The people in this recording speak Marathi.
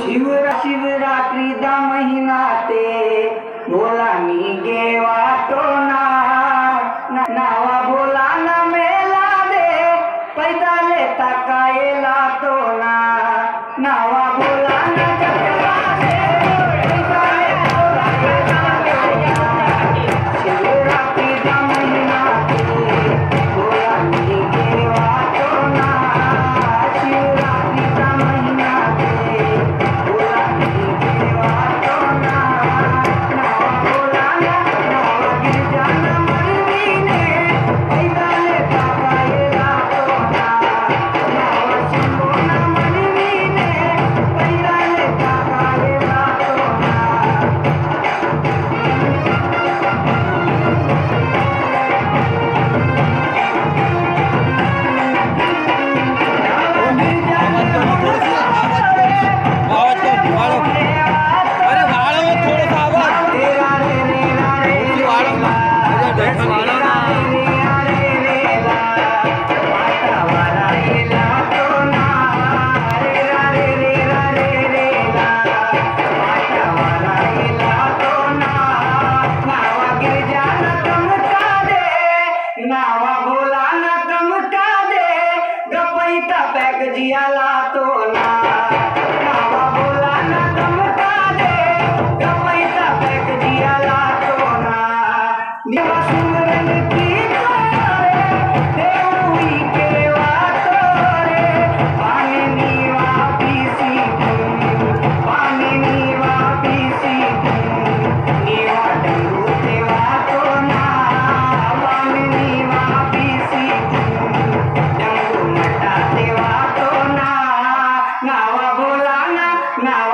शिवरात्री दा महिना ते भोला मी गेवा तो नावा भोला ना मेला दे पैदाले ताकायला तो नावा भोला ना जगला दे पैदाले ताकायला शिवरात्री दा महिना ते भोला मी गेवा तो शिवरात्री दा महिना ते नावा भोला ना चमका दे गपईता पैक जियाला तो नावा भोला ना चमका दे गपईता पैक जियाला तो निवा सुमरन की तोरे देवई के वातोरे पानी नीवा पीसी पानी नीवा पीसी नीवा डंगू देवा तो नावा भोला ना नावा